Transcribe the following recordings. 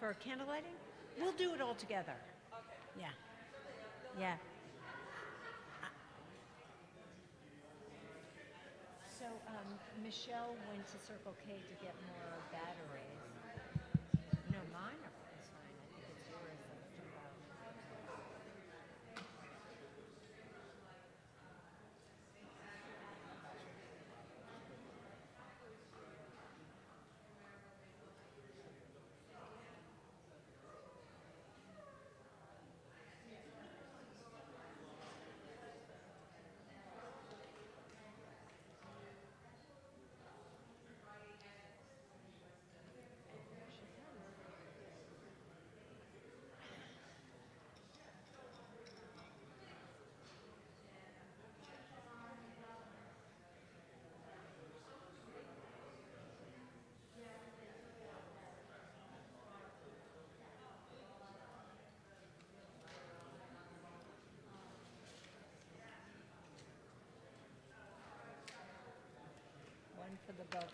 for candle lighting? We'll do it all together. Yeah. Yeah. So Michelle went to Circle K to get more batteries. No, mine are fine. I think it's yours that took out. One for the books.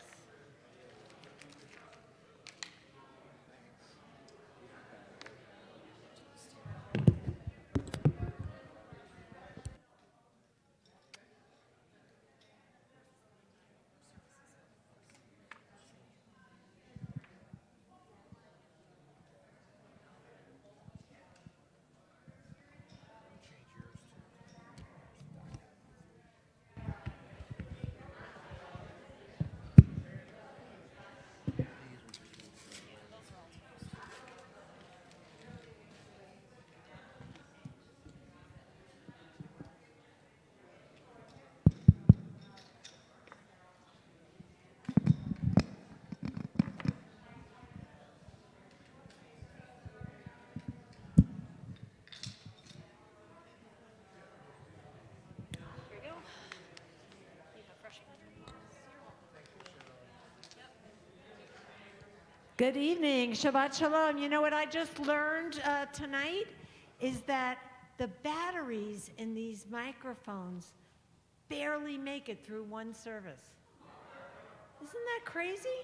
Good evening, Shabbat Shalom. You know what I just learned tonight is that the batteries in these microphones barely make it through one service. Isn't that crazy?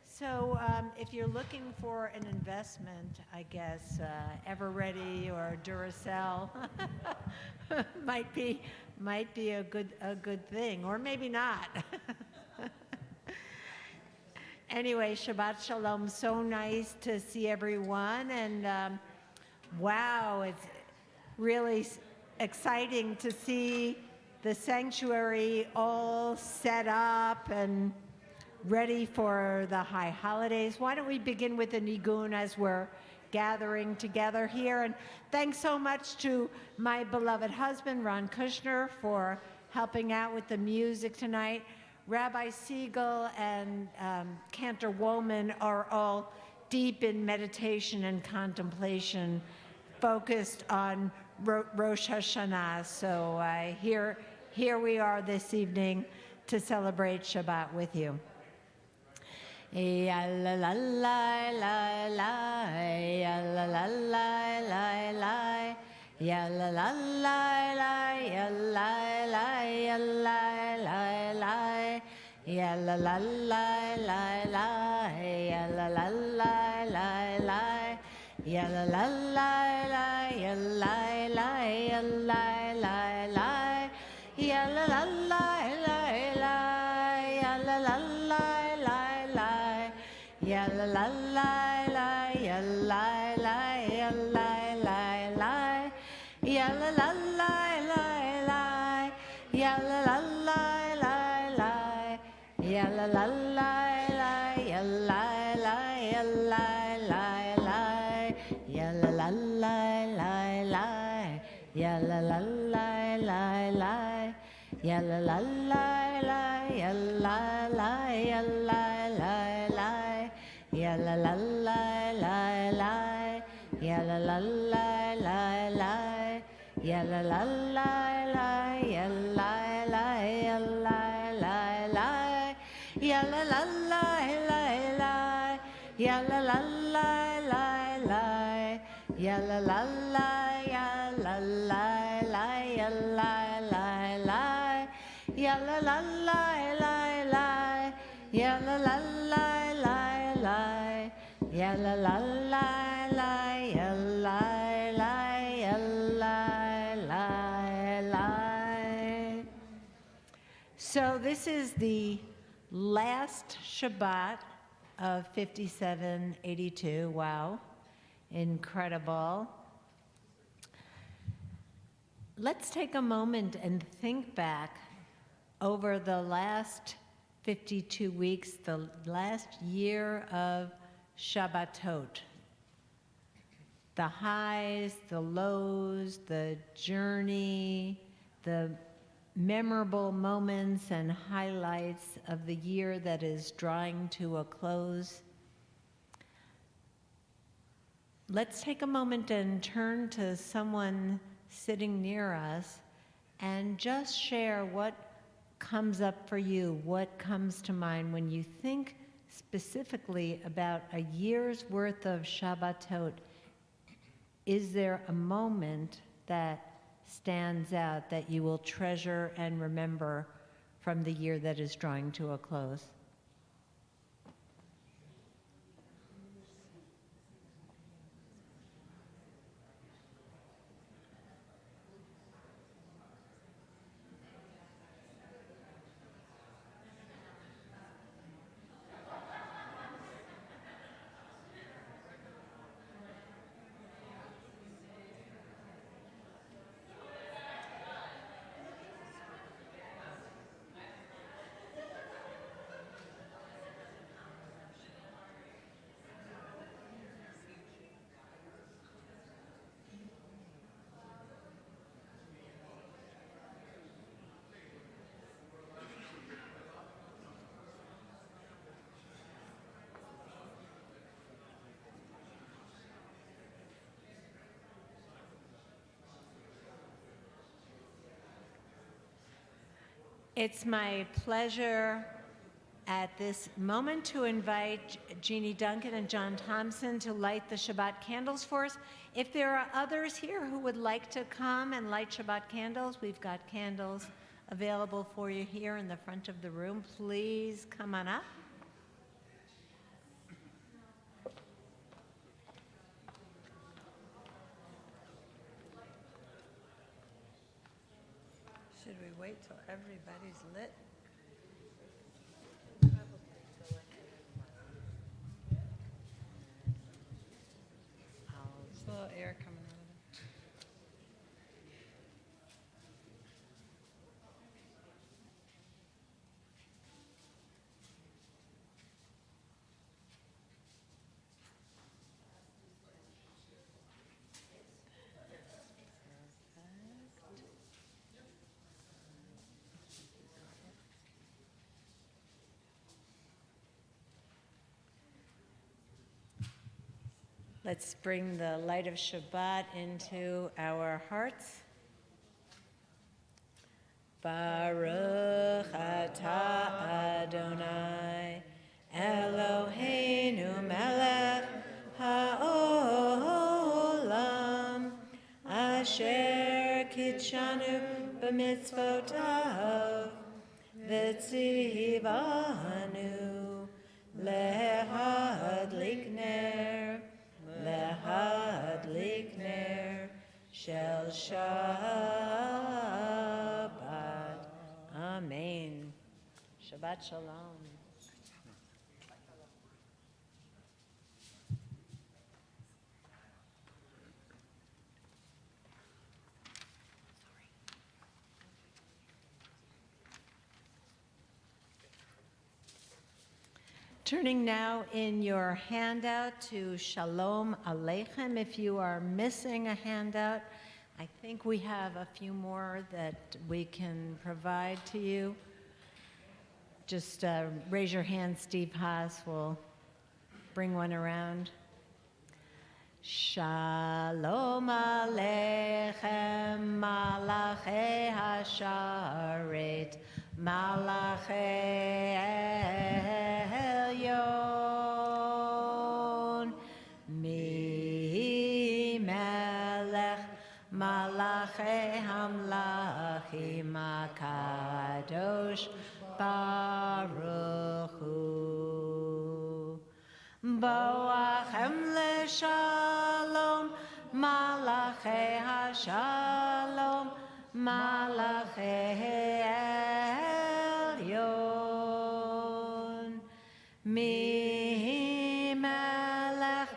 So if you're looking for an investment, I guess Everready or Duracell might be a good thing, or maybe not. Anyway, Shabbat Shalom. So nice to see everyone, and wow, it's really exciting to see the sanctuary all set up and ready for the high holidays. Why don't we begin with the nigun as we're gathering together here? And thanks so much to my beloved husband, Ron Kushner, for helping out with the music tonight. Rabbi Siegel and Cantor Woolman are all deep in meditation and contemplation, focused on Rosh Hashanah. So here we are this evening to celebrate Shabbat with you. Ya la la la la la, ya la la la la la, ya la la la la, ya la la ya la la la, ya la la la la la, ya la la la la la, ya la la la la, ya la la ya la la la, ya la la la la la, ya la la la la la, ya la la la la, ya la la ya la la la, ya la la la la la, ya la la la la la, ya la la la la, ya la la ya la la la, ya la la la la la, ya la la la la la, ya la la la la, ya la la ya la la la, ya la la la la la, ya la la la la la, ya la la la la, ya la la ya la la la, ya la la la la la, ya la la la la la, ya la la la ya la la la ya la la la, ya la la la la la, ya la la la la la, Ya la la la la, ya la la, ya la la la. So this is the last Shabbat of 5782. Wow, incredible. Let's take a moment and think back over the last 52 weeks, the last year of Shabbatot. The highs, the lows, the journey, the memorable moments and highlights of the year that is drawing to a close. Let's take a moment and turn to someone sitting near us and just share what comes up for you, what comes to mind when you think specifically about a year's worth of Shabbatot. Is there a moment that stands out that you will treasure and remember from the year that is drawing to a close? It's my pleasure at this moment to invite Jeannie, Duncan, and John Thompson to light the Shabbat candles for us. If there are others here who would like to come and light Shabbat candles, we've got candles available for you here in the front of the room. Please come on up. Should we wait till everybody's lit? There's a little air coming out of it. Let's bring the light of Shabbat into our hearts. Baruch atah Adonai Eloheinu melech haolam asher kitshanu b'mitzvotav v'tzivanu lehadlik ner shel Shabbat. Amen. Shabbat shalom. Turning now in your handout to Shalom Aleichem. If you are missing a handout, I think we have a few more that we can provide to you. Just raise your hand, Steve Haas will bring one around. Shalom Aleichem, Malachei Hasharet, Malachei Elyon, Mi Melech, Malachei Hamlachim HaKadosh, Baruch Hu, Boach Malachi HaShalom, Malachi Elyon. Mi Melech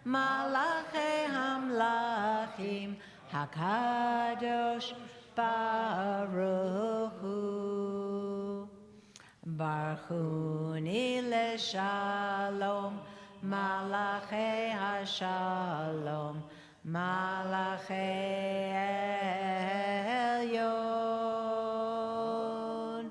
Malachi Hamlachim, HaKadosh Baruch Hu. Barchuni LeShalom, Malachi HaShalom, Malachi Elyon.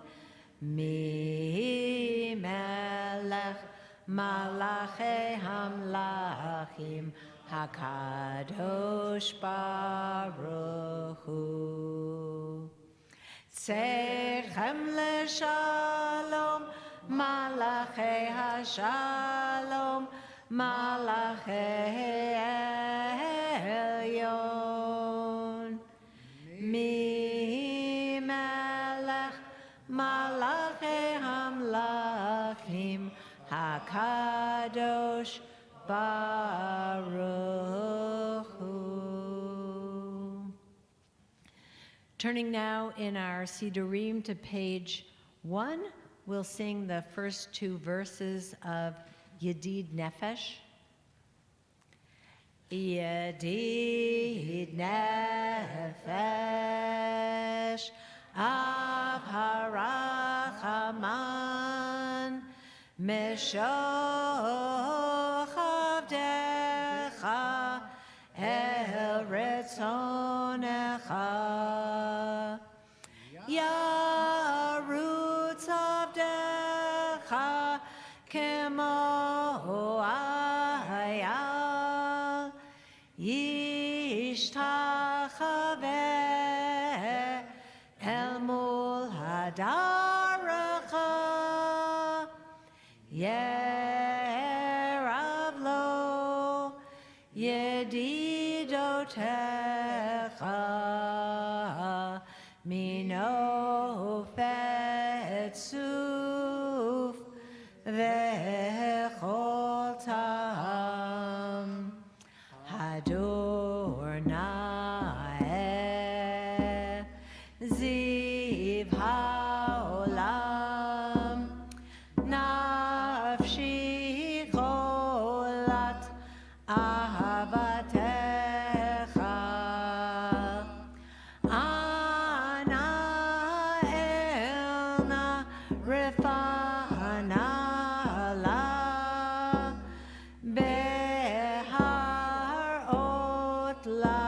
Mi Melech Malachi Hamlachim, HaKadosh Baruch Hu. Tzedchem LeShalom, Malachi HaShalom, Malachi Elyon. Mi Melech Malachi Hamlachim, HaKadosh Baruch Hu. Turning now in our Sidurim to page 1, we'll sing the first 2 verses of Yedid Nefesh. Yedid Nefesh, Av Harachaman, Meshoch Avdecha, El Retzonecha, Yarutz Avdecha, Kemo Ayal, Yishtachaveh El Mul Hadaracha, Yerav Lo Yedidotecha, Mino Fetzuf Vechol Tam, Hadornae Ziv Haolam, Nafshi Cholat Ahavatecha, Ana Elna Rifana La, Behar Otla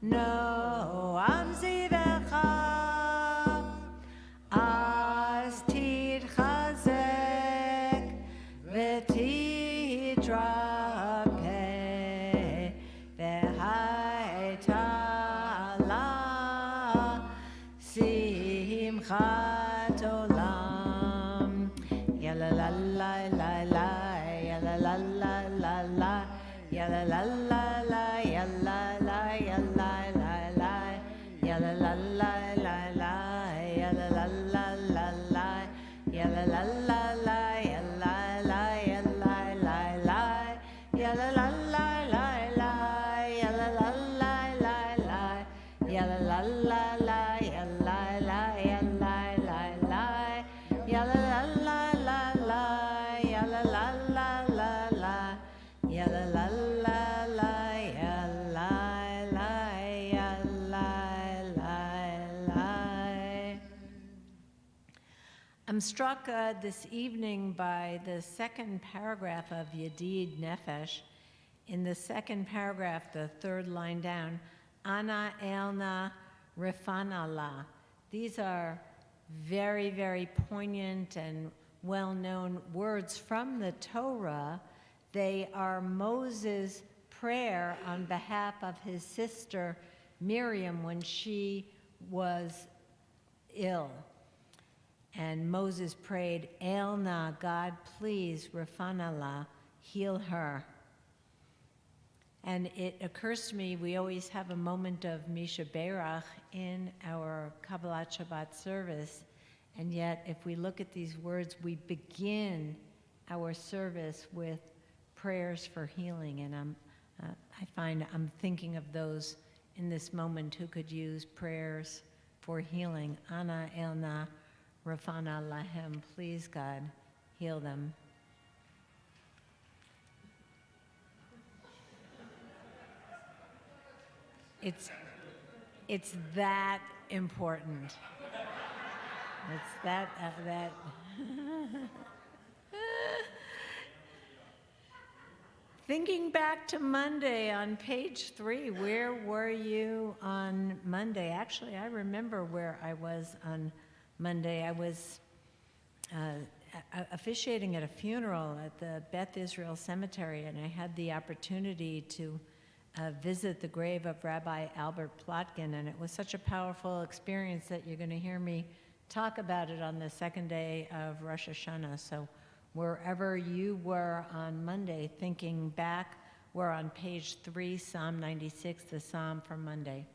Noam Zivecha, Az Tidchazek V'Tidrapeh V'Haitala Simchat Olam. Yala la la la la, yala la la la la, yala la la la, yala la yala la la, yala la la la la, yala la la la la, yala la la la, yala la yala la la, yala la la la la, yala la la la la, yala la la la, yala la yala la la, yala la la la la, yala la la la la, yala la la la, yala la yala la la. I'm struck this evening by the second paragraph of Yedid Nefesh. In the second paragraph, the third line down, Ana Elna Rifanala. These are very, very poignant and well-known words from the Torah. They are Moses' prayer on behalf of his sister Miriam when she was ill. And Moses prayed, Elna, God, please, Rafanala, heal her. And it occurs to me, we always have a moment of Misha Berach in our Kabbalat Shabbat service. And yet, if we look at these words, we begin our service with prayers for healing. And I find I'm thinking of those in this moment who could use prayers for healing. Ana elna rafana lahem. Please, God, heal them. It's that important. It's that. Thinking back to Monday on page 3, where were you on Monday? Actually, I remember where I was on Monday. I was officiating at a funeral at the Beth Israel Cemetery, and I had the opportunity to visit the grave of Rabbi Albert Plotkin, and it was such a powerful experience that you're going to hear me talk about it on the second day of Rosh Hashanah. So wherever you were on Monday, thinking back, we're on page 3, Psalm 96, the Psalm from Monday.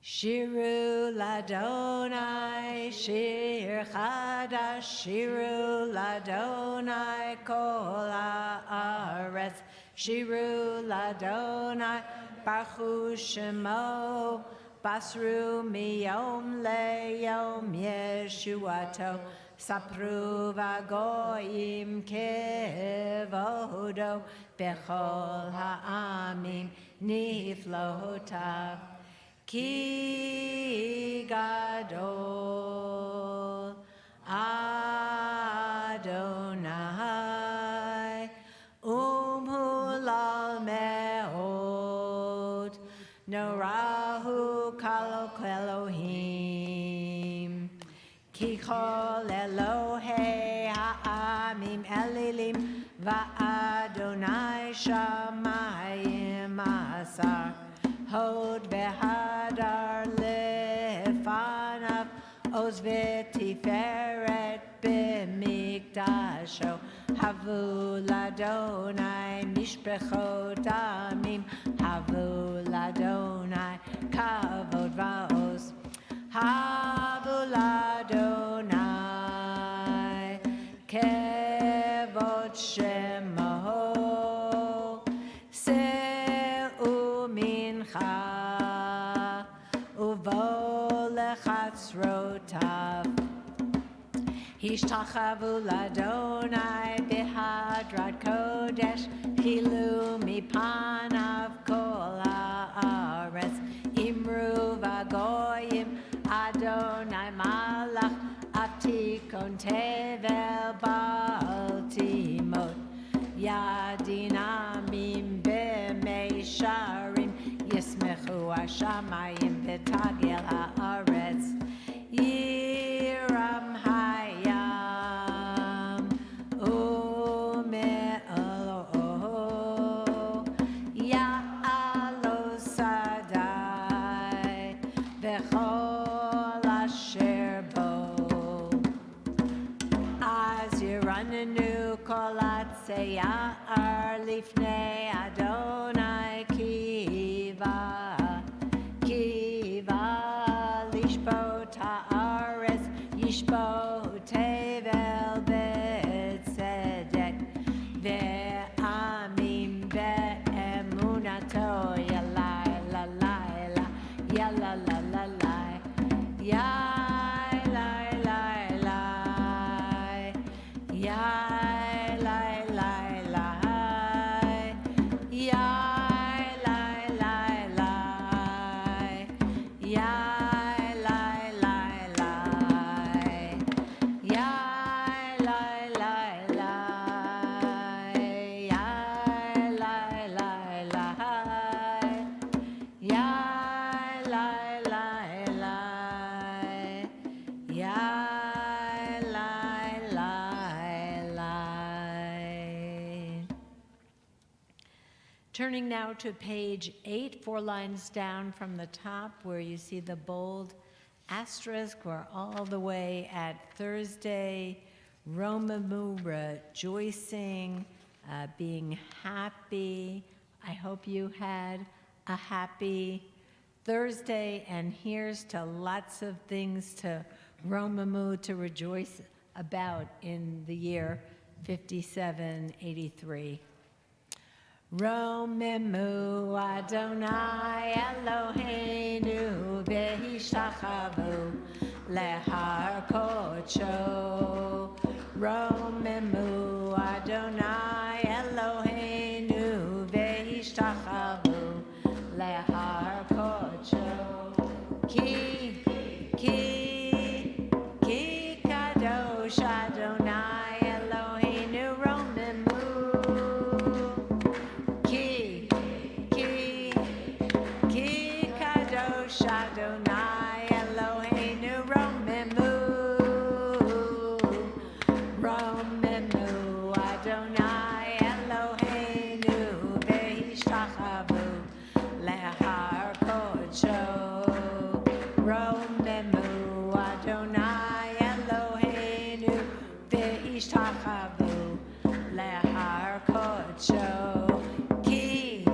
Shiru Ladonai, Shir Chadash, Shiru Ladonai, Kol Haaretz, Shiru Ladonai, Baruch Shemo, Basru Miyom Leyom Yeshuato, Sapru Vagoyim Kevodo, Bechol Ha'amim Niflotav. Ki gadol Adonai umhulal me'od norahu kal Elohim ki chol Elohei ha'amim elilim va'Adonai shamayim asar Hod behadar lefanav oz v'tiferet b'mikdasho havu ladonai mishpechot amim havu ladonai kavod va'oz havu ladonai kevod shemo Hishtachavu ladonai bihadrat kodesh chilu mipanav kol haaretz imru vagoyim Adonai malach atikon tevel baltimot yadinamim b'meisharim yismechu hashamayim v'tagel haaretz Yiram hayam ume'alo ya'alo sadai v'chol asher bo Az yiranenu kol atzeyar lifnei Adonai kiva lishbot haaretz yishbot tevel b'tzedek ve'amim be'emunato yalai la laila yala la la lai yai lai lai lai yai lai lai lai yai lai lai lai yai lai lai lai yai lai lai lai yai lai lai lai yai lai lai lai yai lai lai lai. Turning now to page 8, 4 lines down from the top where you see the bold asterisk. We're all the way at Thursday. Romamu, rejoicing, being happy. I hope you had a happy Thursday, and here's to lots of things to Romamu to rejoice about in the year 5783. Romemu Adonai Eloheinu v'hishtachavo lehar kodsho. Romemu Adonai Eloheinu v'hishtachavo lehar kodsho. Ki kadosh Adonai Eloheinu Romemu. Ki kadosh Adonai Eloheinu Romemu. Romemu Adonai Eloheinu v'hishtachavo lehar kodsho. Romemu Adonai Eloheinu v'hishtachavo lehar kodsho. Ki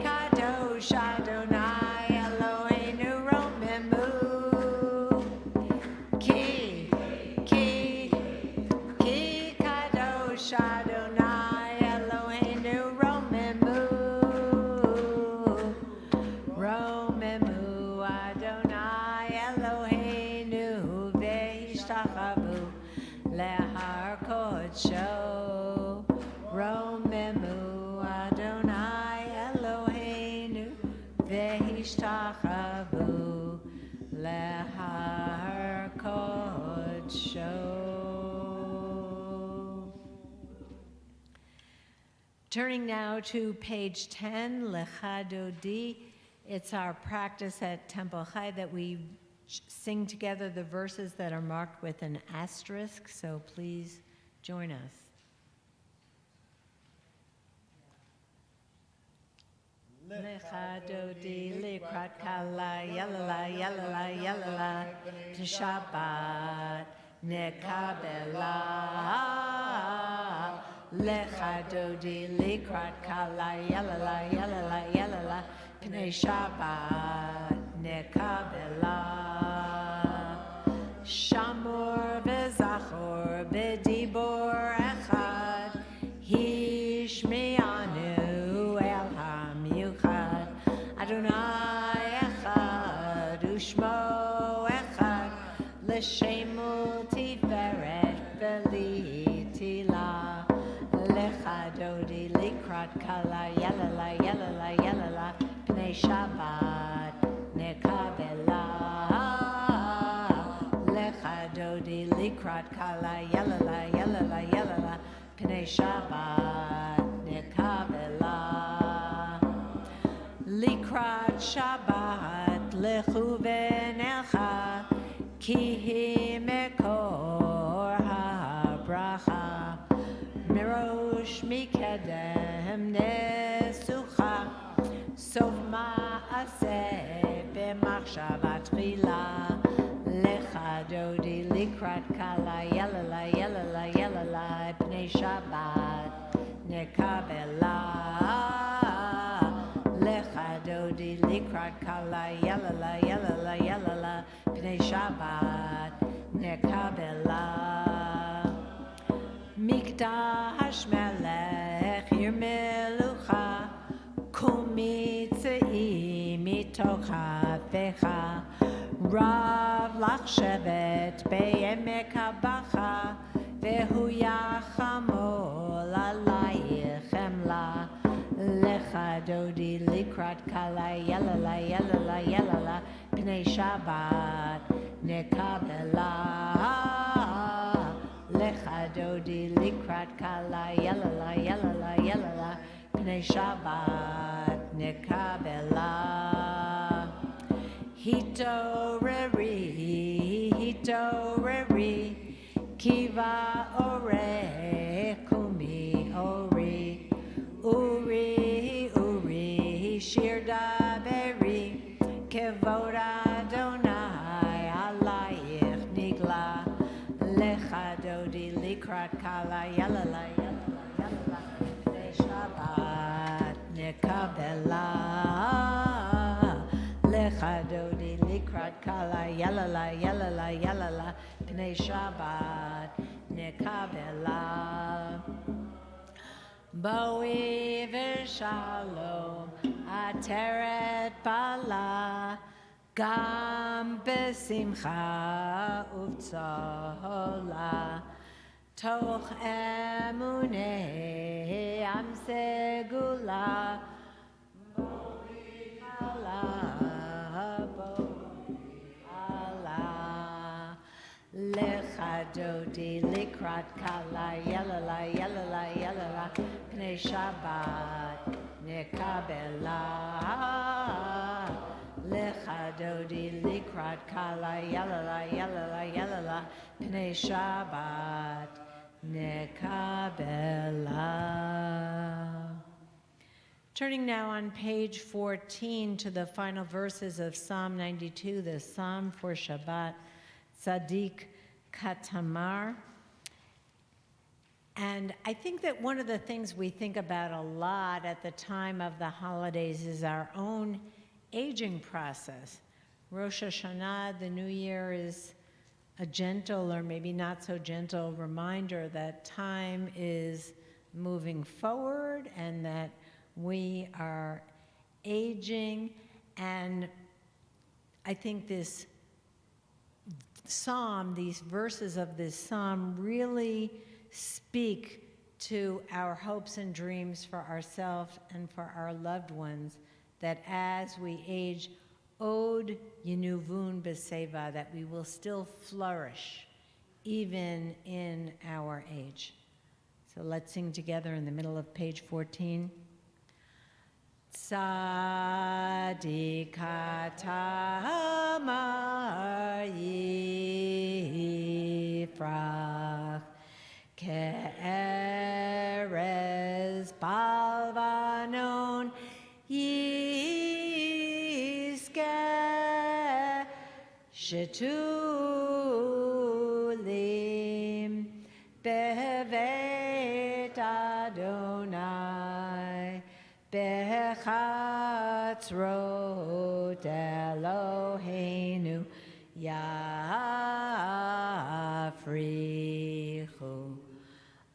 kadosh Adonai Eloheinu Romemu. Ki kadosh Adonai Eloheinu Romemu. Romemu Adonai Eloheinu v'hishtachavo lehar kodsho. Romemu Adonai Eloheinu v'hishtachavo lehar kodsho. Turning now to page 10, Lecha Dodi. It's our practice at Temple Chai that we sing together the verses that are marked with an asterisk, so please join us. Lecha Dodi Likrat Kala Yalala Yalala Yalala Shabbat Nekabela. Lecha Dodi Likrat Kala Yalala Yalala Yalala Pnei Shabbat Nekabela. Shamor v'zachor b'dibor echad hishme'anu el hamiuchad Adonai echad u'shmo echad l'shemu tiferet v'litila. Lecha Dodi Likrat Kala Yalala Yalala Yalala Pnei Shabbat Nekabela. Lecha Dodi Likrat Kala Yalala Yalala Yalala Pnei Shabbat Nekabela. Likrat Shabbat Lechu v'nelcha ki hi mekor habracha. Mirosh mikedem nesucha sof ma'aseh b'machshavat tchila. Lecha Dodi Likrat Kala Yalala Yalala Yalala Pnei Shabbat Nekabela. Lecha Dodi Likrat Kala Yalala Yalala Yalala Pnei Shabbat Nekabela. Mikdash Melech Yirmelucha Kumi Tzei Mitocha Vecha Rav Lach Shevet Be'emek HaBacha Vehu Yachamol Alayich Emla. Lecha Dodi Likrat Kala Yalala Yalala Yalala Pnei Shabbat Nekabela. Lecha Dodi Likrat Kala Yalala Yalala Yalala Pnei Shabbat Nekabela. Hitoreri Kiva Ore Kumi Ori Uri Shir Daveri Kevod Adonai Alayich Nigla. Lecha Dodi Likrat Kala Yalala Yalala Yalala Pnei Shabbat Nekabela. Lecha Dodi Likrat Kala Yalala Yalala Yalala Pnei Shabbat Nekabela. Boi v'shalom, ateret bala, gam besimcha uvtzola, toch emunei am segula, boi ala, Lecha dodi likrat kala yelala yelala yelala pnei Shabbat nekabela. Lecha dodi likrat kala yelala yelala yelala pnei Shabbat nekabela. Turning now on page 14 to the final verses of Psalm 92, the Psalm for Shabbat. Tzaddik Katamar. And I think that one of the things we think about a lot at the time of the holidays is our own aging process. Rosh Hashanah, the new year, is a gentle or maybe not so gentle reminder that time is moving forward and that we are aging. And I think this psalm, these verses of this psalm really speak to our hopes and dreams for ourselves and for our loved ones, that as we age, od yenuvun b'seva, that we will still flourish even in our age. So let's sing together in the middle of page 14. Tzaddik Katamar Yifrach Ke'erez Balvanon Yizkeh Shetulim Bevet Adonai Bechatzrot Eloheinu Yafrichu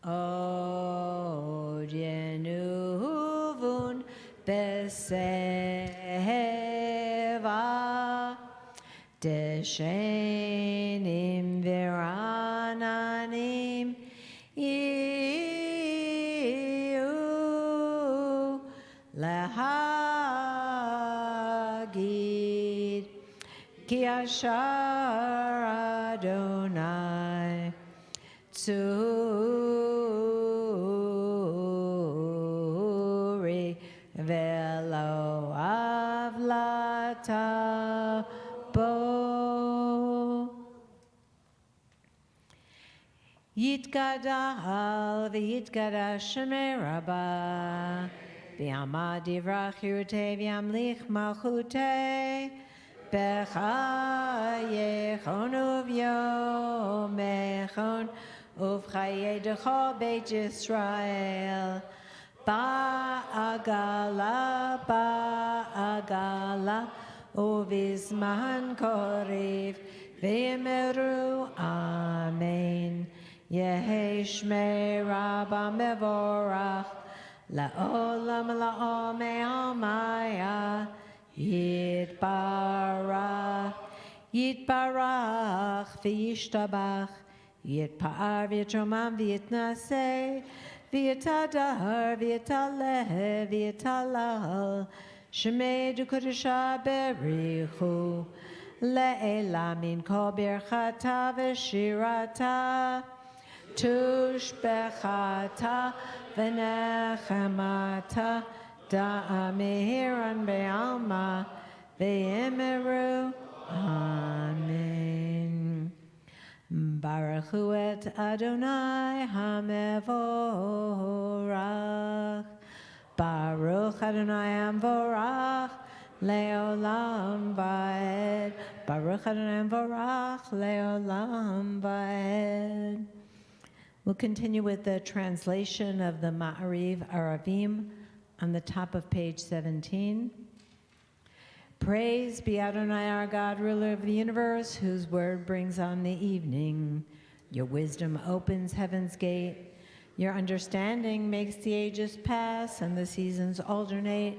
Od Yenuvun Beseva Deshenim Virananim Lahagid Ki Ashar Adonai Tzuri Velo Avlata Bo Yitgadal V'yitgadash Shemei Rabbah V'yamad Yivrach Yirutei V'yamlich Malchutei B'chayechon uv'yomechon uv'chayedecho Beit Yisrael Ba'agala uv'izman koriv V'yimeru Amen Yehi Shmei Rabbah Mevorach La'olam la'omei almaya Yitbarach Yitbarach v'yishtabach Yitpa'ar v'yitromam v'yitnaseh V'yitadar v'yitaleh v'yitalal Shemei dukodesha berichu Le'ela min kol birchata v'shirata Tushbechata v'nechemata da'amiran be'alma ve'emeru Amen. Baruch hu et Adonai hamevorach Baruch Adonai hamvorach le'olam va'ed Baruch Adonai hamvorach le'olam va'ed. We'll continue with the translation of the Ma'ariv Aravim on the top of page 17. Praise be Adonai our God, ruler of the universe, whose word brings on the evening. Your wisdom opens heaven's gate. Your understanding makes the ages pass and the seasons alternate,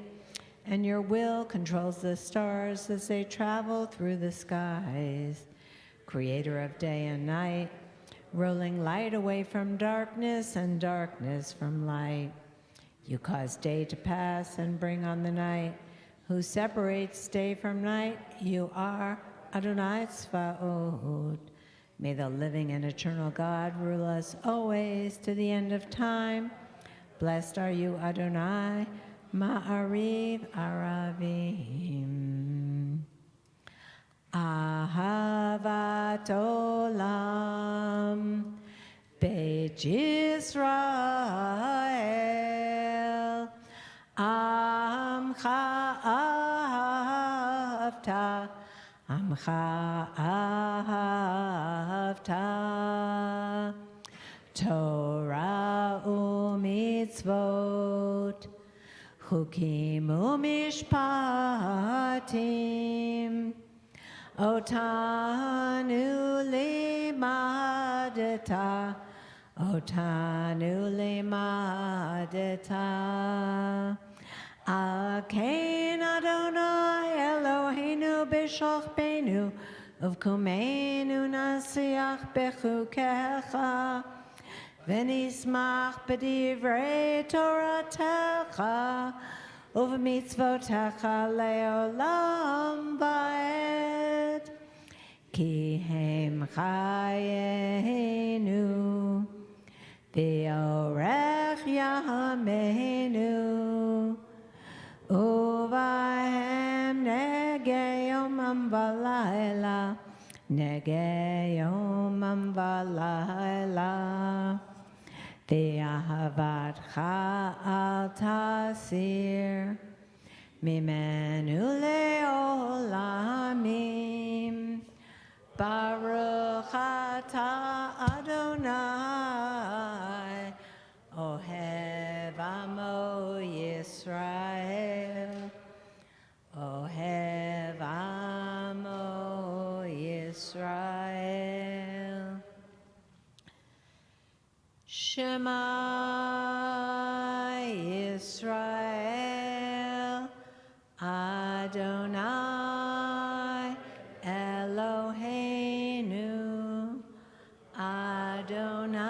and your will controls the stars as they travel through the skies. Creator of day and night, rolling light away from darkness and darkness from light. You cause day to pass and bring on the night. Who separates day from night? You are Adonai Tzvaot. May the living and eternal God rule us always to the end of time. Blessed are you, Adonai, Ma'ariv Aravim. Ahavat Olam, Beit Yisrael, Amcha Ahavta, Amcha Ahavta, Torah u'mitzvot, Chukim u'mishpatim, Otanu limadeta, Otanu limadeta. Akein Adonai Eloheinu b'shochbeinu, uvkumeinu nasiach bechukecha, v'nismach b'divrei Toratecha, uv'mitzvotecha le'olam va'ed. Ki hem chayenu, v'orech yameinu, uvahem nege yomam v'layla, nege yomam v'layla. V'ahavatcha al tasir, mimenu le'olamim. Baruch atah Adonai, Ohev Amo Yisrael, Ohev Amo Yisrael. Shema Yisrael, Adonai Eloheinu, Adonai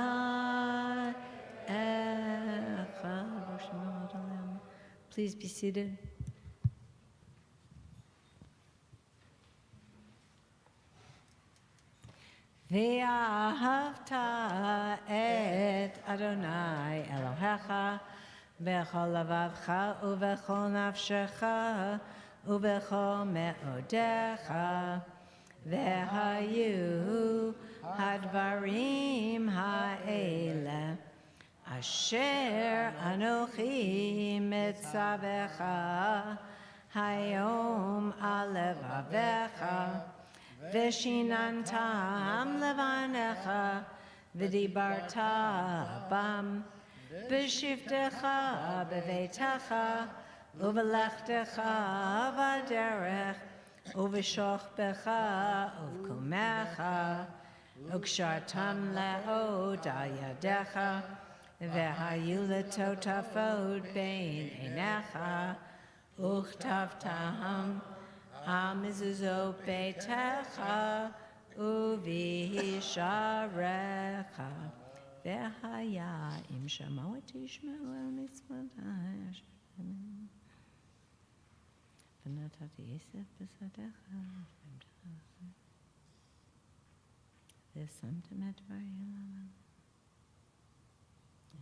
Echad. Please be seated. Ve'ahavta et Adonai Elohecha b'chol lavavcha u'b'chol nafshecha u'b'chol me'odecha, ve'hayu hadvarim ha'ele asher anochi mitzavecha hayom alevavecha, v'shinantam levanecha v'dibarta bam, v'shivtecha b'veitecha u'v'lechtecha v'derech u'v'shochbecha u'v'kumecha u'kshartam le'od al yadecha, v'hayu letotafot bein einecha u'chtavtam Amizuzot beitecha uvisharecha, v'haya im shamoet tishmeu el mitzvotai v'natati yisef b'sadecha v'samtem et dvarim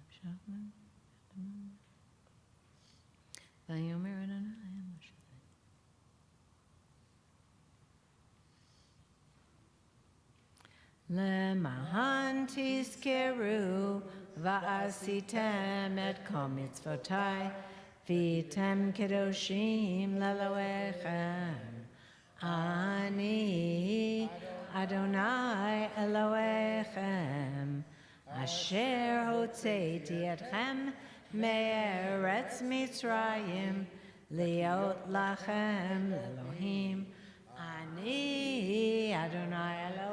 v'shavim v'yomer Adonai Moshe. Lemahan tizkeru va'asitem et kol mitzvotai v'tem kedoshim leloechem. Ani Adonai Eloechem asher hotzeiti etchem me'eretz Mitzrayim liot lachem Elohim. Ani Adonai Elohechem.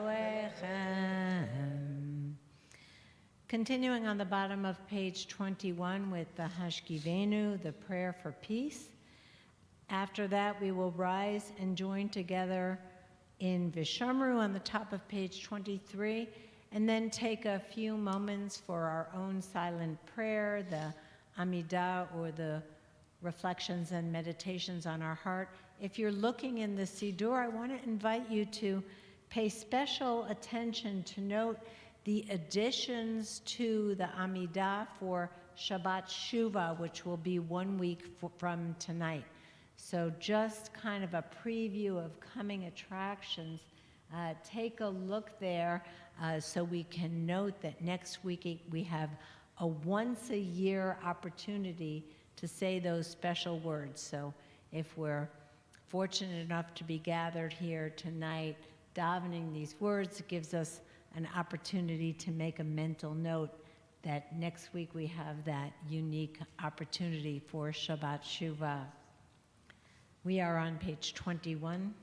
Continuing on the bottom of page 21 with the Hashkivenu, the prayer for peace. After that, we will rise and join together in Vishamru on the top of page 23, and then take a few moments for our own silent prayer, the Amidah, or the reflections and meditations on our heart. If you're looking in the Siddur, I want to invite you to pay special attention to note the additions to the Amidah for Shabbat Shuvah, which will be 1 week from tonight. So just kind of a preview of coming attractions. Take a look there so we can note that next week we have a once-a-year opportunity to say those special words. So if we're fortunate enough to be gathered here tonight davening these words, it gives us an opportunity to make a mental note that next week we have that unique opportunity for Shabbat Shuvah. We are on page 21.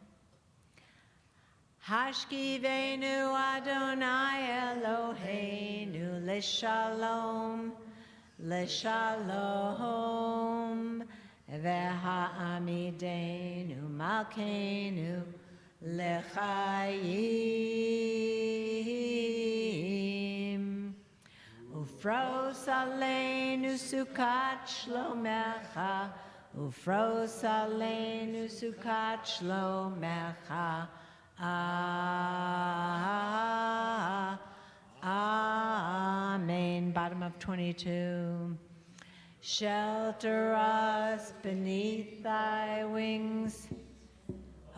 Hashkivenu Adonai Eloheinu Leshalom, Leshalom, V'ha'amidenu Malkeinu L'chaim, Ufros Aleinu Sukat Shlomecha, Ufros Aleinu Sukat Shlomecha. Amen. Bottom of 22. Shelter us beneath thy wings,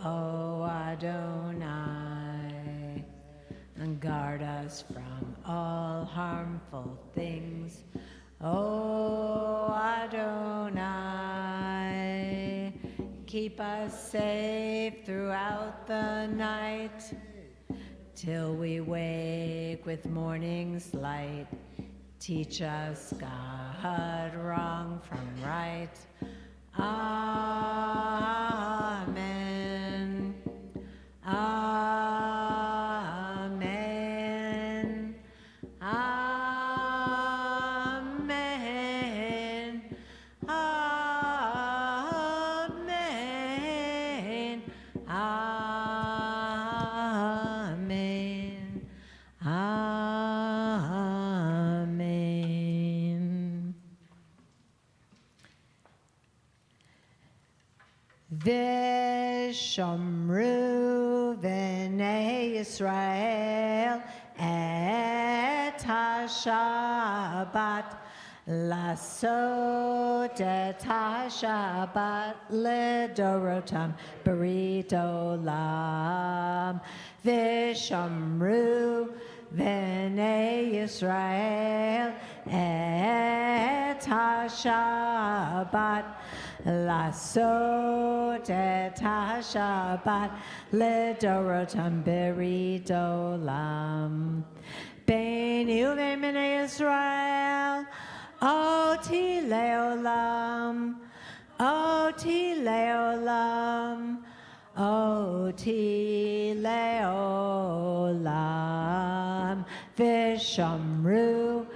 O Adonai, and guard us from all harmful things, O Adonai. Keep us safe throughout the night, till we wake with morning's light. Teach us, God, wrong from right. Amen. Amen. Amen. Amen. Amen. Amen. V'shomru v'nei Yisrael et ha-Shabbat, lasot et ha-Shabbat ledorotam berit olam. V'shomru v'nei Yisrael et ha-Shabbat, lasot et ha-Shabbat ledorotam berit olam. Beinu v'minei Yisrael oti leolam, oti leolam, oti leolam. V'shomru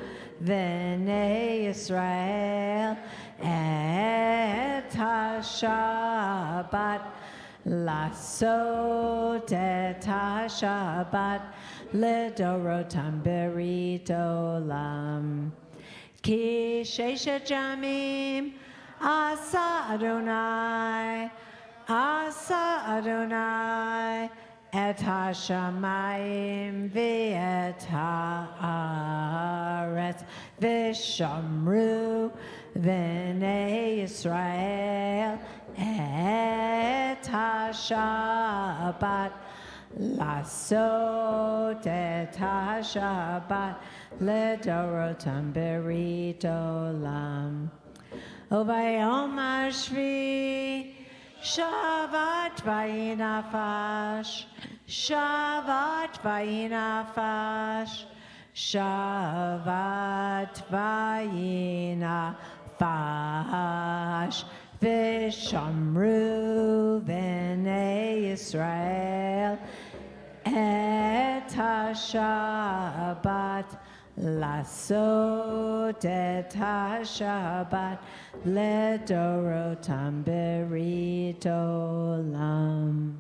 v'nei Yisrael et ha-Shabbat, lasot et ha-Shabbat ledorotam berit olam. Ki sheshet yamim asa Adonai, asa Adonai et ha-shamayim v'et ha'aretz, v'shomru v'nei Yisrael et ha-Shabbat, lasot et ha-Shabbat ledorotam berit olam. Uvayom hashvi shavat vayinafash, shavat vayinafash, shavat vayinafash. V'shomru v'nei Yisrael et ha-Shabbat, לעשות את השבת לדורותם ברית עולם.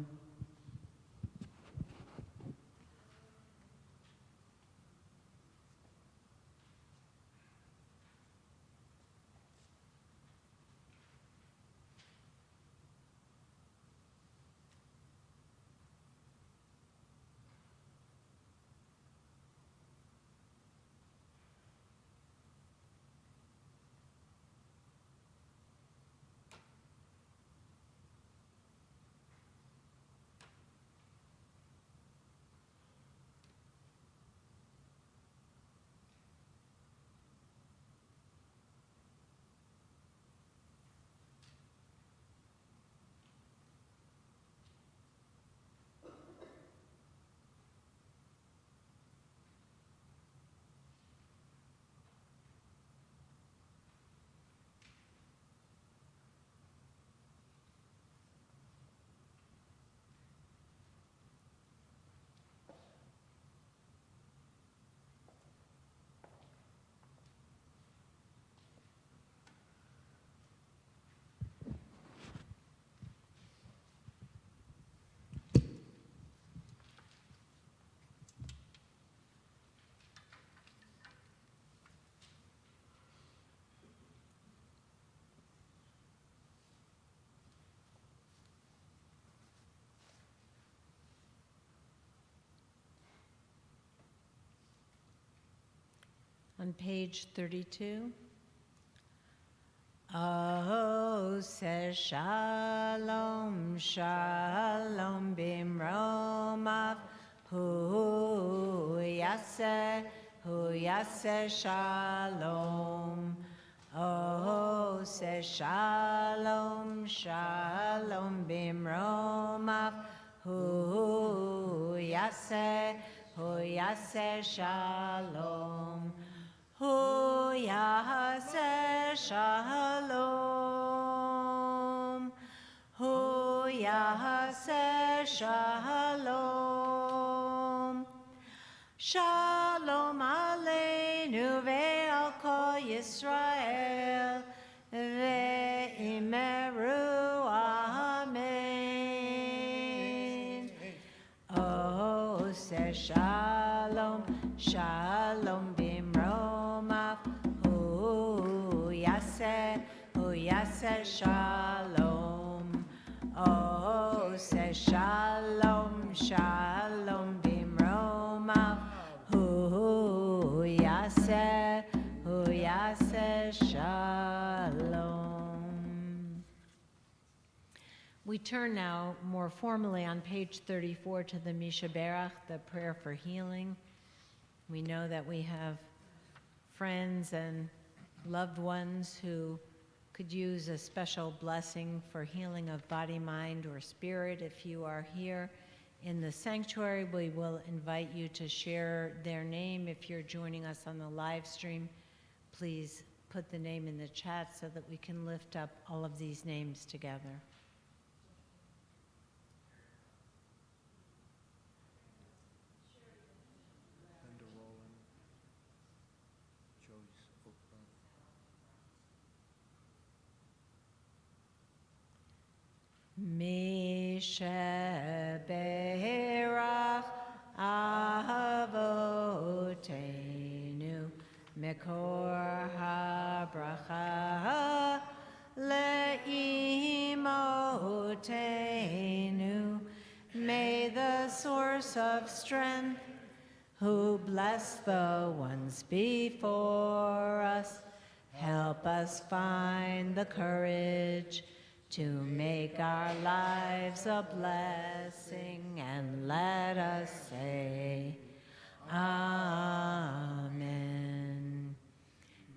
On page 32. Oh, says Shalom, Shalom, Bimromav, Hu Yaseh Shalom. Oh, says Shalom, Shalom, Bimromav, Hu Yaseh Shalom. Hu Yaseh Shalom. Hu Yaseh Shalom. Shalom Aleinu ve'al kol Yisrael ve'imeru Amen. Oh, say Shalom, Shalom bimromav, Hu Yaseh Shalom. Oh, say Shalom, Shalom bimromav, Hu Yaseh Shalom. We turn now more formally on page 34 to the Mishaberach, the prayer for healing. We know that we have friends and loved ones who could use a special blessing for healing of body, mind, or spirit. If you are here in the sanctuary, we will invite you to share their name. If you're joining us on the live stream, please put the name in the chat so that we can lift up all of these names together. Mishaberach Avoteinu Mekor HaBracha Le'imotenu. May the source of strength, who bless the ones before us, help us find the courage to make our lives a blessing, and let us say, Amen.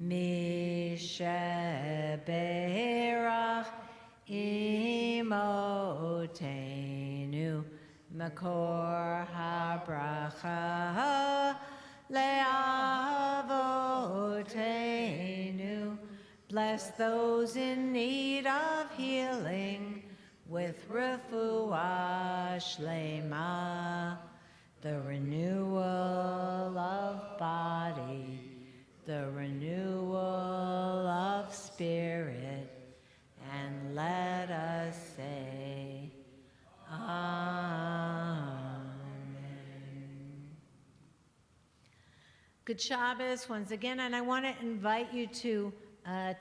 Mishaberach imotenu Makor habracha le'avotenu. Bless those in need of healing with refuah shlema, the renewal of body Good Shabbos once again, and I want to invite you to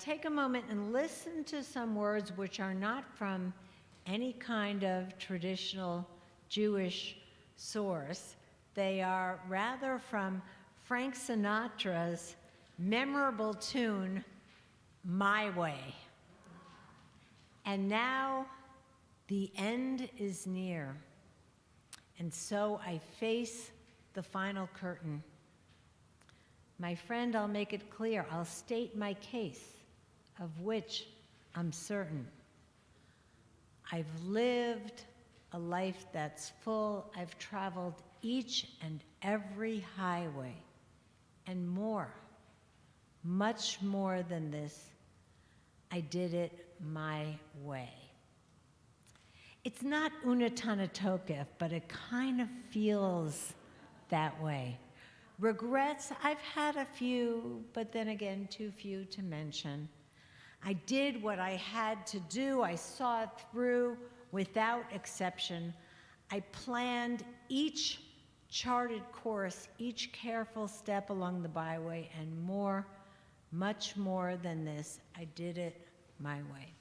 take a moment and listen to some words which are not from any kind of traditional Jewish source. They are rather from Frank Sinatra's memorable tune, My Way. And now the end is near, and so I face the final curtain. My friend, I'll make it clear. I'll state my case, of which I'm certain. I've lived a life that's full. I've traveled each and every highway, and more, much more than this. I did it my way. It's not unatana tokef, but it kind of feels that way. Regrets, I've had a few, but then again, too few to mention. I did what I had to do. I saw it through without exception. I planned each charted course, each careful step along the byway, and more, much more than this, I did it my way.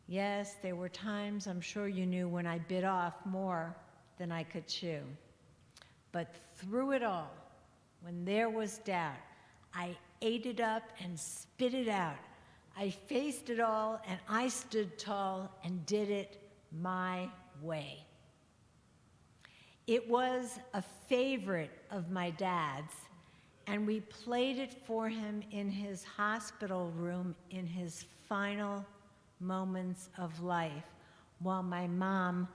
Yes, there were times, I'm sure you knew, when I bit off more than I could chew. But through it all, when there was doubt, I ate it up and spit it out. I faced it all, and I stood tall and did it my way. It was a favorite of my dad's, and we played it for him in his hospital room in his final moments of life, while my mom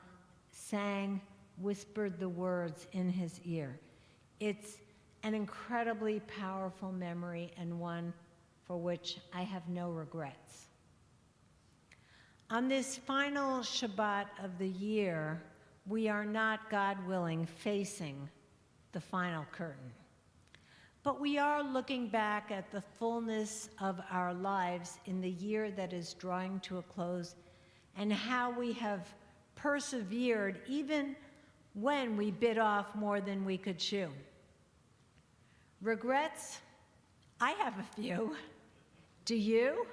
whispered the words in his ear. It's an incredibly powerful memory, and one for which I have no regrets. On this final Shabbat of the year, we are not, God willing, facing the final curtain. But we are looking back at the fullness of our lives in the year that is drawing to a close, and how we have persevered even when we bit off more than we could chew. Regrets? I have a few. Do you?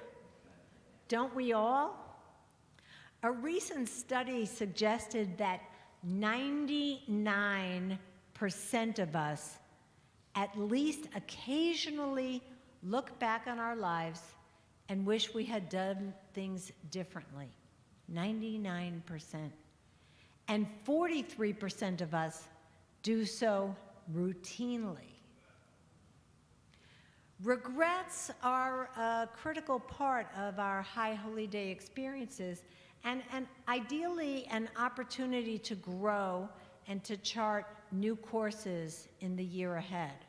Don't we all? A recent study suggested that 99% of us at least occasionally look back on our lives and wish we had done things differently. 99%. And 43% of us do so routinely. Regrets are a critical part of our High Holy Day experiences, and ideally an opportunity to grow and to chart new courses in the year ahead.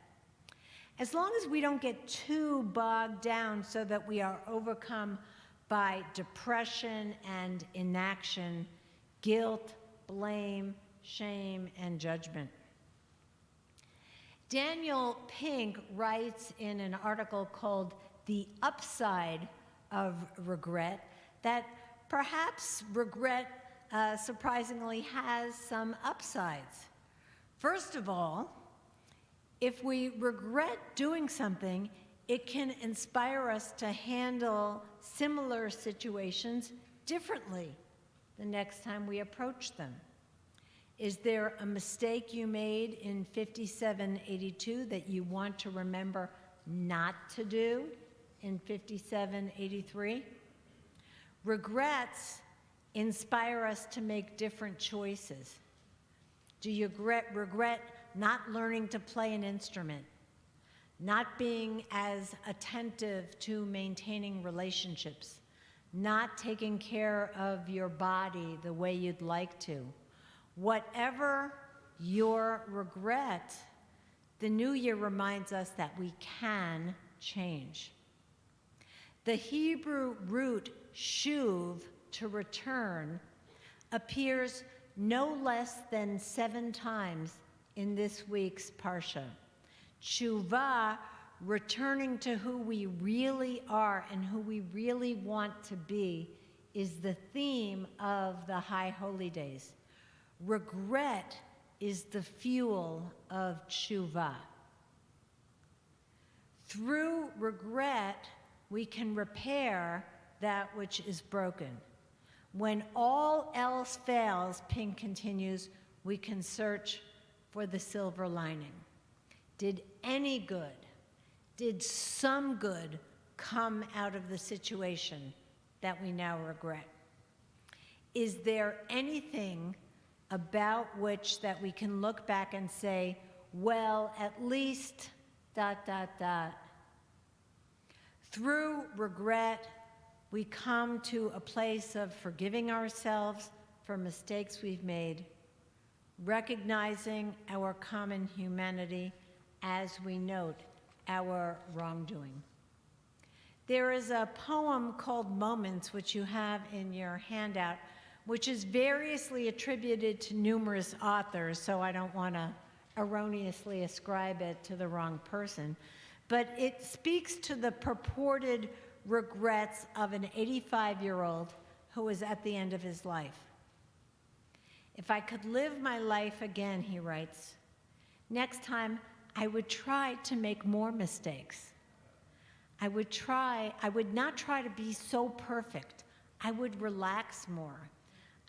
As long as we don't get too bogged down so that we are overcome by depression and inaction, guilt, blame, shame, and judgment. Daniel Pink writes in an article called The Upside of Regret that perhaps regret surprisingly has some upsides. First of all, if we regret doing something, it can inspire us to handle similar situations differently the next time we approach them. Is there a mistake you made in 5782 that you want to remember not to do in 5783? Regrets inspire us to make different choices. Do you regret not learning to play an instrument, not being as attentive to maintaining relationships, not taking care of your body the way you'd like to? Whatever your regret, the new year reminds us that we can change. The Hebrew root shuv, to return, appears no less than 7 times in this week's Parsha. Tshuva, returning to who we really are and who we really want to be, is the theme of the High Holy Days. Regret is the fuel of tshuva. Through regret, we can repair that which is broken. When all else fails, Pink continues, we can search for the silver lining. Did any good, did some good come out of the situation that we now regret? Is there anything about which that we can look back and say, well, at least ... Through regret, we come to a place of forgiving ourselves for mistakes we've made, recognizing our common humanity as we note our wrongdoing. There is a poem called Moments, which you have in your handout, which is variously attributed to numerous authors, so I don't want to erroneously ascribe it to the wrong person, but it speaks to the purported regrets of an 85-year-old who was at the end of his life. If I could live my life again, he writes, next time I would try to make more mistakes. I would not try to be so perfect. I would relax more.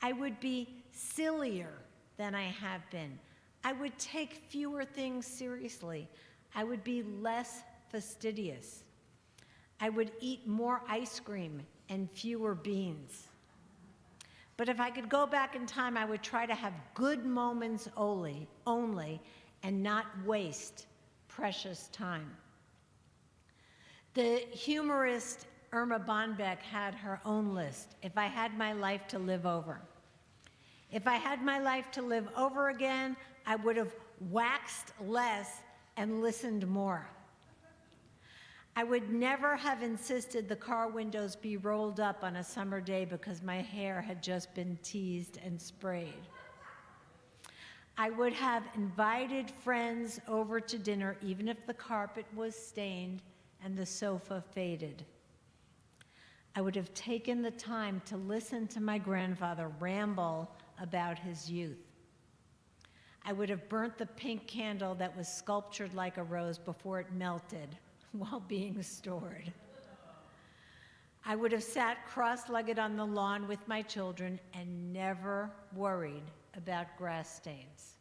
I would be sillier than I have been. I would take fewer things seriously. I would be less fastidious. I would eat more ice cream and fewer beans. But if I could go back in time, I would try to have good moments only, and not waste precious time. The humorist Irma Bonbeck had her own list, if I had my life to live over. If I had my life to live over again, I would have waxed less and listened more. I would never have insisted the car windows be rolled up on a summer day because my hair had just been teased and sprayed. I would have invited friends over to dinner even if the carpet was stained and the sofa faded. I would have taken the time to listen to my grandfather ramble about his youth. I would have burnt the pink candle that was sculptured like a rose before it melted while being stored. I would have sat cross-legged on the lawn with my children and never worried about grass stains.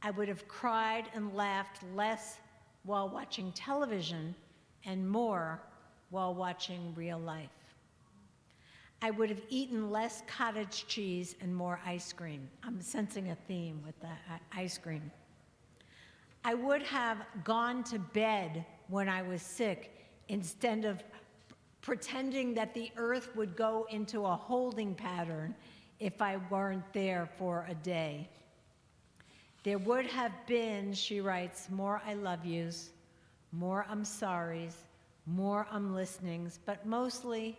I would have cried and laughed less while watching television and more while watching real life. I would have eaten less cottage cheese and more ice cream. I'm sensing a theme with the ice cream. I would have gone to bed when I was sick instead of pretending that the earth would go into a holding pattern if I weren't there for a day. There would have been, she writes, more I love yous, more I'm sorries, more I'm listenings, but mostly,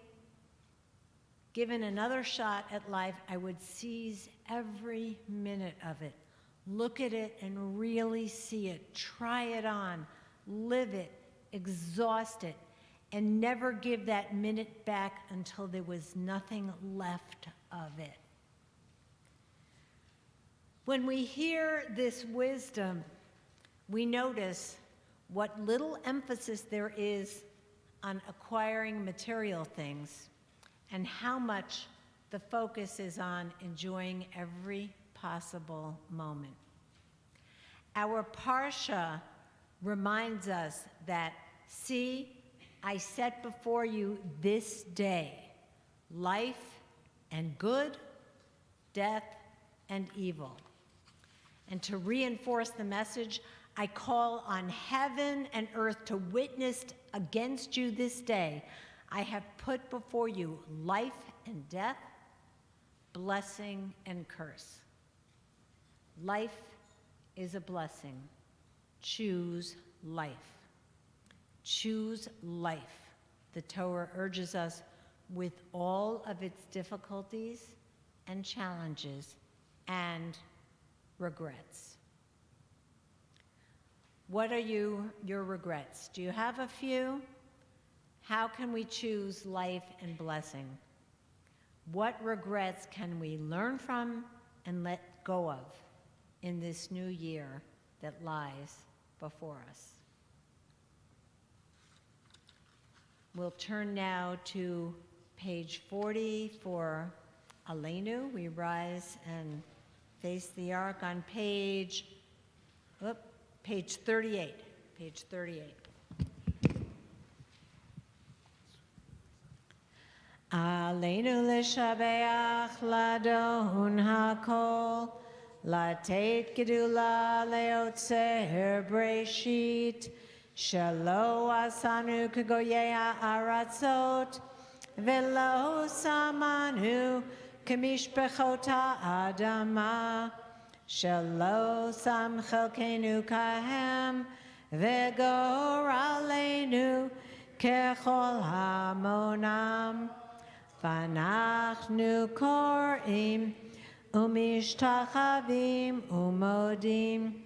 given another shot at life, I would seize every minute of it, look at it and really see it, try it on, live it, exhaust it, and never give that minute back until there was nothing left of it. When we hear this wisdom, we notice what little emphasis there is on acquiring material things and how much the focus is on enjoying every possible moment. Our Parsha reminds us that, see, I set before you this day life and good, death and evil. And to reinforce the message, I call on heaven and earth to witness against you this day. I have put before you life and death, blessing and curse. Life is a blessing. Choose life. Choose life. The Torah urges us with all of its difficulties and challenges and regrets. What are your regrets? Do you have a few? How can we choose life and blessing? What regrets can we learn from and let go of in this new year that lies before us? We'll turn now to page 40 for Aleinu. We rise and face the ark on page 38. Page 38. Aleinu l'shabeach ladon hakol, latet gedula leotzer breshit, shelo asanu kgoyei ha'aratzot, velo samanu kemishpechot ha'adama, shelo sam chelkenu kahem, v'goralenu kechol hamonam. Vanachnu korim umishtachavim umodim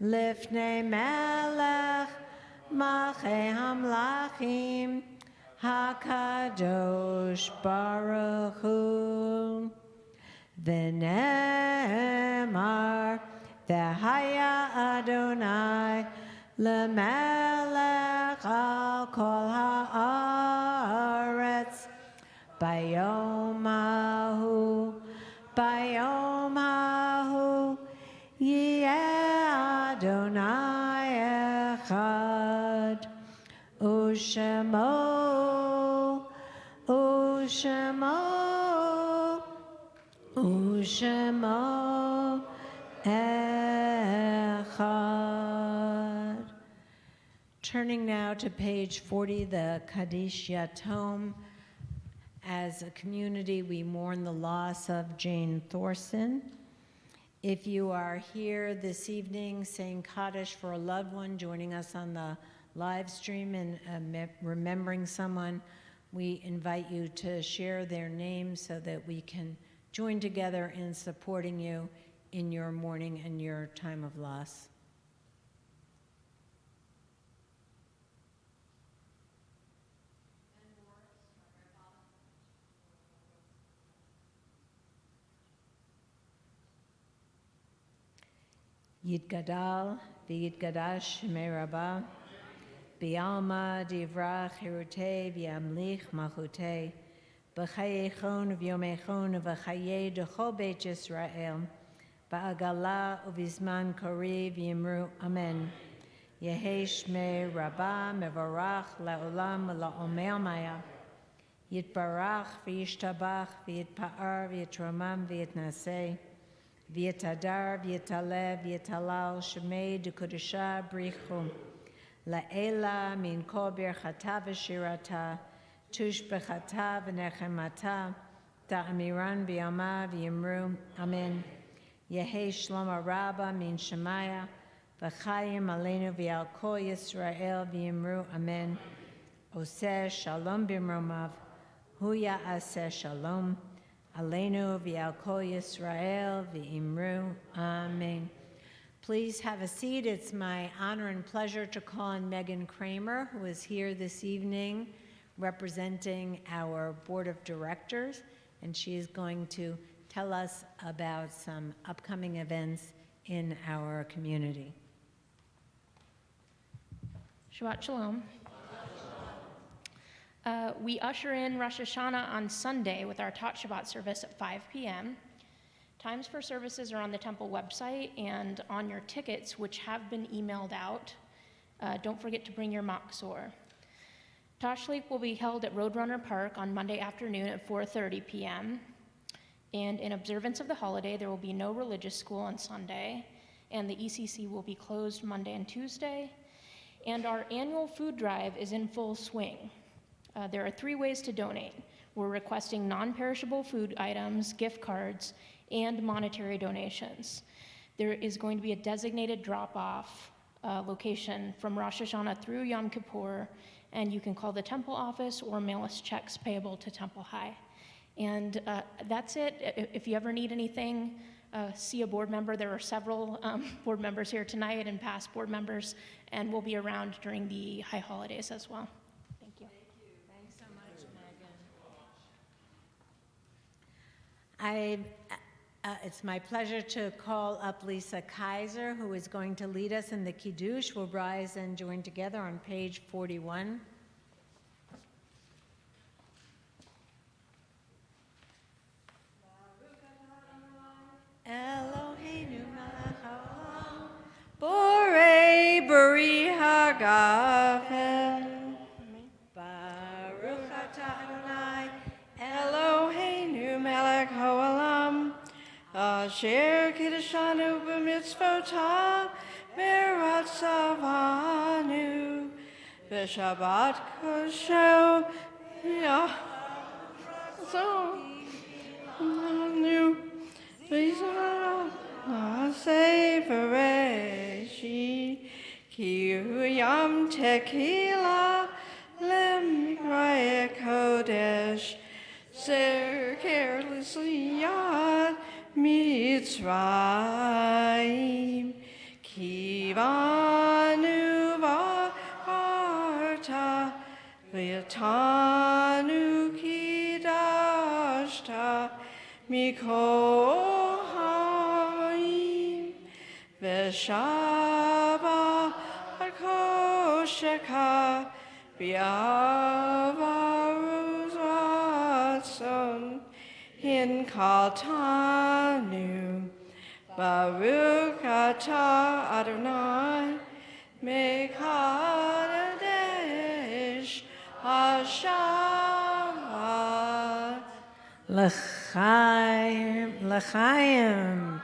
lifnei melech malchei hamlachim hakadosh baruch hu. V'nemar v'haya Adonai lemelech al kol haaretz. Bayom hahu, yeh Adonai echad, ushemo echad. Turning now to page 40, the Kaddish Yatom. As a community, we mourn the loss of Jane Thorson. If you are here this evening saying Kaddish for a loved one, joining us on the live stream and remembering someone, we invite you to share their name so that we can join together in supporting you in your mourning and your time of loss. Yitgadal v'yitgadash shemei Rabbah, b'alma divrach hirutei v'yamlich malchutei, b'chayechon v'yomechon v'chayei d'chol beit Yisrael, ba'agala u'vizman kori v'yimru amen. Yehei shmei Rabbah mevarach la'olam la'omer maya, yitbarach v'yishtabach v'yitpa'ar v'yitromam v'yitnaseh, V'yitadar, v'yitalev, v'yitalal, shemei d'kodesha brichu, la'ela min kol birchata v'shirata, tush b'chata v'nechemata, ta'amiran b'yama v'yimru, amen. Yehei shlom rabba min shemaya, v'chayim aleinu v'yal kol Yisrael v'yimru, amen. Oseh shalom b'mromav, hu ya'aseh shalom, Aleinu v'al kol Yisrael v'imru, amen. Please have a seat. It's my honor and pleasure to call on Megan Kramer, who is here this evening representing our board of directors, and she is going to tell us about some upcoming events in our community. Shabbat Shalom. We usher in Rosh Hashanah on Sunday with our Tot Shabbat service at 5 p.m. Times for services are on the temple website and on your tickets, which have been emailed out. Don't forget to bring your Machzor. Tashlik will be held at Roadrunner Park on Monday afternoon at 4:30 p.m. And in observance of the holiday, there will be no religious school on Sunday, and the ECC will be closed Monday and Tuesday. And our annual food drive is in full swing. There are 3 ways to donate. We're requesting non-perishable food items, gift cards, and monetary donations. There is going to be a designated drop-off location from Rosh Hashanah through Yom Kippur, and you can call the temple office or mail us checks payable to Temple High. And that's it. If you ever need anything, see a board member. There are several board members here tonight and past board members, and we'll be around during the high holidays as well. Thank you. Thanks so much, Megan. It's my pleasure to call up Lisa Kaiser, who is going to lead us in the Kiddush. We'll rise and join together on page 41. agafen. Baruch atah Adonai Eloheinu melech haolam asher kiddushanu b'mitzvotav v'ratzavanu v'shabbat kosher ya'asonu v'yisrael bereshi ki hu yam tequila Lemraya Kodesh, Ser carelessly yad Mitzrayim, Kivanu Varta, Vyatanu Kidashta, Mikohaim, Veshava Kosheka, Biavarus Ratson in Kaltanu Baruch atah Adonai Mekadesh Hashavat L'chaim, l'chaim.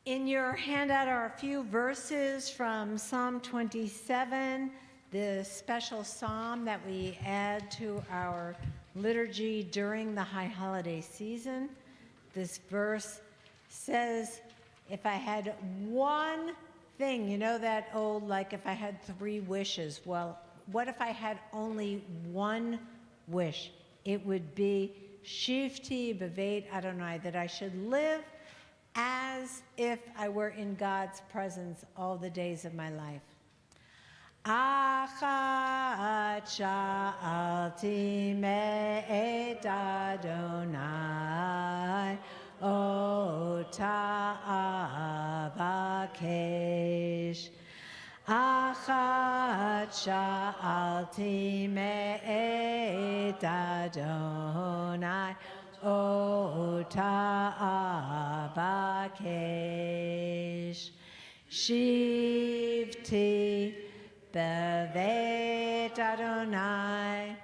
In your handout are a few verses from Psalm 27, the special psalm that we add to our liturgy during the high holiday season. This verse says, if I had one thing, you know that old, like if I had 3 wishes. Well, what if I had only one wish? It would be Shivti B'Veit Adonai, that I should live as if I were in God's presence all the days of my life. Achat sha'alti me'et Adonai, ota avakesh. Achat sha'alti me'et Adonai, ota avakesh. Shivti b'veit Adonai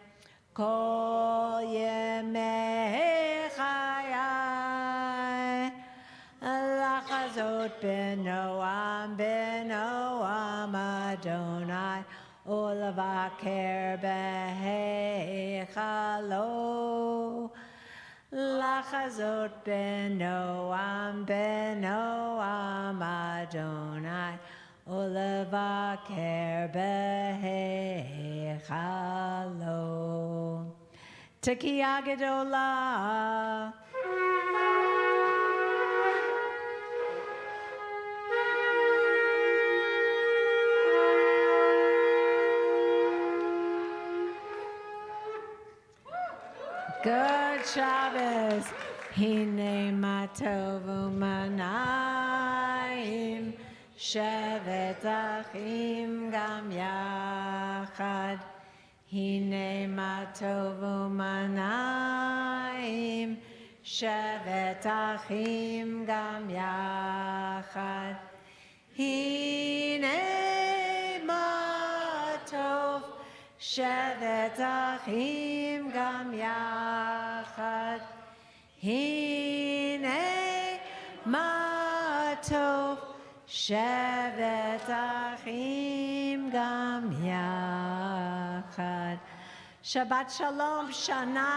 kol yemei chayai, lachazot b'noam Adonai, ulavaker b'heichalo. Lachazot b'noam Adonai, ulevaker b'heichalo. Tekiah gedolah. Good Shabbos. Hine matov u'manayim, shevet achim gam yachad. Hine matov u'manayim, shevet achim gam yachad. Hine matov shevet achim gam yachad. Hine matov shevet achim gam yachad. Shabbat shalom, shana.